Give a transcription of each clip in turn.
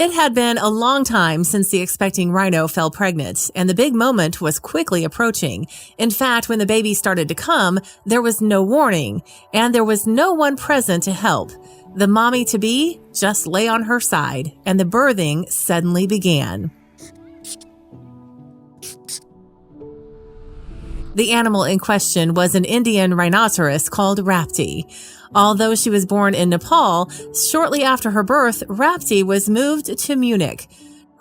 It had been a long time since the expecting rhino fell pregnant, and the big moment was quickly approaching. In fact, when the baby started to come, there was no warning, and there was no one present to help. The mommy-to-be just lay on her side, and the birthing suddenly began. The animal in question was an Indian rhinoceros called Rapti. Although she was born in Nepal, shortly after her birth, Rapti was moved to Munich.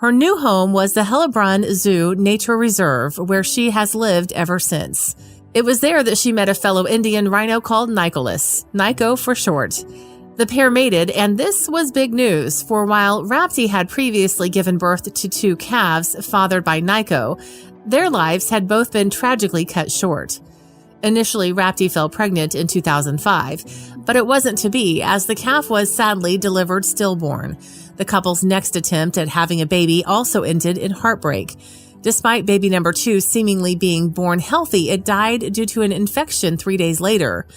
Her new home was the Hellabrunn Zoo Nature Reserve, where she has lived ever since. It was there that she met a fellow Indian rhino called Nicholas, Nico for short. The pair mated, and this was big news, for while Rapti had previously given birth to 2 calves fathered by Nico, their lives had both been tragically cut short. Initially, Rapti fell pregnant in 2005, but it wasn't to be, as the calf was sadly delivered stillborn. The couple's next attempt at having a baby also ended in heartbreak. Despite baby number 2 seemingly being born healthy, it died due to an infection 3 days later.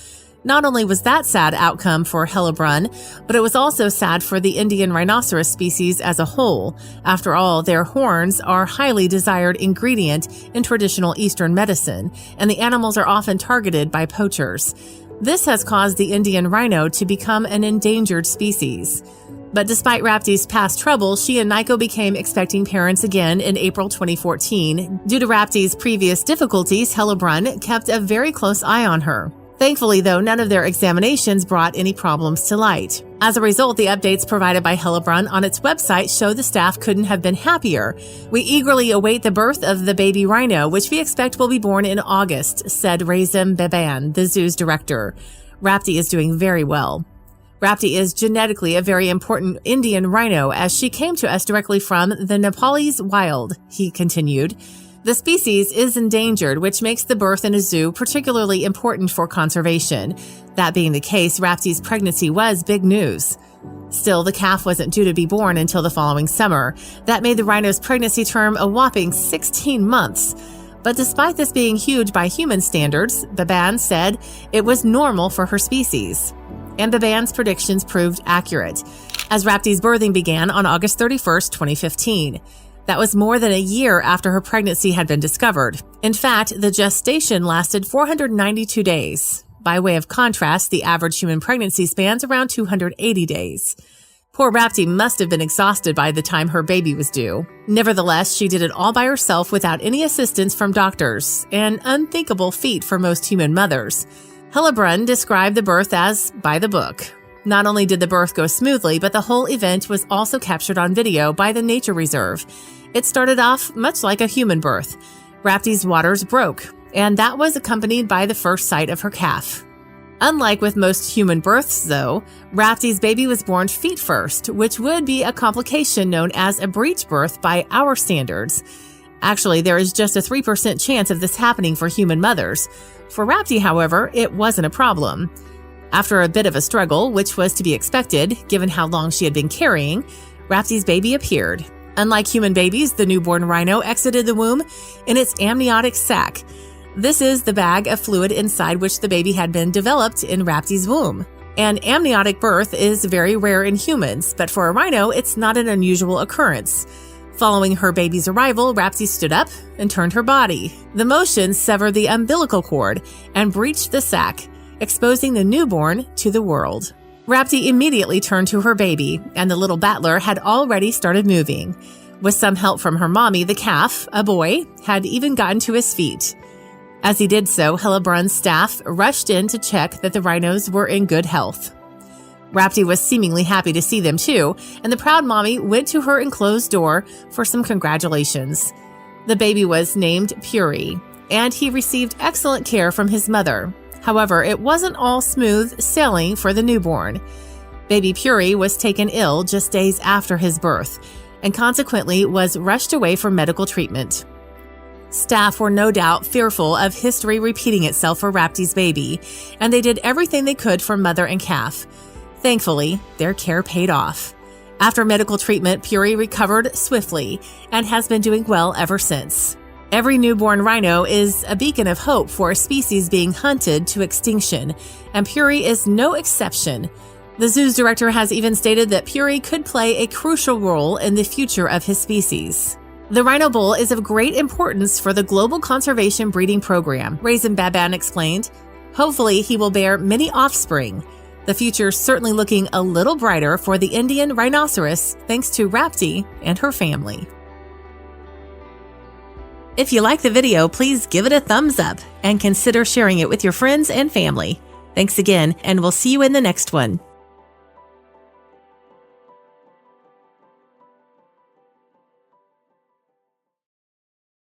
Not only was that sad outcome for Hellabrunn, but it was also sad for the Indian rhinoceros species as a whole. After all, their horns are a highly desired ingredient in traditional Eastern medicine, and the animals are often targeted by poachers. This has caused the Indian rhino to become an endangered species. But despite Rapti's past trouble, she and Nico became expecting parents again in April 2014. Due to Rapti's previous difficulties, Hellabrunn kept a very close eye on her. Thankfully, though, none of their examinations brought any problems to light. As a result, the updates provided by Hellabrunn on its website show the staff couldn't have been happier. "We eagerly await the birth of the baby rhino, which we expect will be born in August," said Razem Beban, the zoo's director. "Rapti is doing very well. Rapti is genetically a very important Indian rhino, as she came to us directly from the Nepalese wild," he continued. The species is endangered, which makes the birth in a zoo particularly important for conservation. That being the case, Rapti's pregnancy was big news. Still, the calf wasn't due to be born until the following summer. That made the rhino's pregnancy term a whopping 16 months. But despite this being huge by human standards, Beban said it was normal for her species. And Beban's predictions proved accurate, as Rapti's birthing began on August 31st, 2015. That was more than a year after her pregnancy had been discovered. In fact, the gestation lasted 492 days. By way of contrast, the average human pregnancy spans around 280 days. Poor Rapti must have been exhausted by the time her baby was due. Nevertheless, she did it all by herself without any assistance from doctors, an unthinkable feat for most human mothers. Hellabrunn described the birth as by the book. Not only did the birth go smoothly, but the whole event was also captured on video by the nature reserve. It started off much like a human birth. Rapti's waters broke, and that was accompanied by the first sight of her calf. Unlike with most human births, though, Rapti's baby was born feet first, which would be a complication known as a breech birth by our standards. Actually, there is just a 3% chance of this happening for human mothers. For Rapti, however, it wasn't a problem. After a bit of a struggle, which was to be expected, given how long she had been carrying, Rapti's baby appeared. Unlike human babies, the newborn rhino exited the womb in its amniotic sac. This is the bag of fluid inside which the baby had been developed in Rapti's womb. An amniotic birth is very rare in humans, but for a rhino, it's not an unusual occurrence. Following her baby's arrival, Rapti stood up and turned her body. The motion severed the umbilical cord and breached the sac, exposing the newborn to the world. Rapti immediately turned to her baby, and the little battler had already started moving. With some help from her mommy, the calf, a boy, had even gotten to his feet. As he did so, Hellabrunn's staff rushed in to check that the rhinos were in good health. Rapti was seemingly happy to see them too, and the proud mommy went to her enclosed door for some congratulations. The baby was named Puri, and he received excellent care from his mother. However, it wasn't all smooth sailing for the newborn. Baby Puri was taken ill just days after his birth, and consequently was rushed away for medical treatment. Staff were no doubt fearful of history repeating itself for Rapti's baby, and they did everything they could for mother and calf. Thankfully, their care paid off. After medical treatment, Puri recovered swiftly and has been doing well ever since. Every newborn rhino is a beacon of hope for a species being hunted to extinction, and Puri is no exception. The zoo's director has even stated that Puri could play a crucial role in the future of his species. The Rhino Bull is of great importance for the global conservation breeding program, Raisin Baban explained. Hopefully, he will bear many offspring. The future's certainly looking a little brighter for the Indian rhinoceros thanks to Rapti and her family. If you like the video, please give it a thumbs up and consider sharing it with your friends and family. Thanks again, and we'll see you in the next one.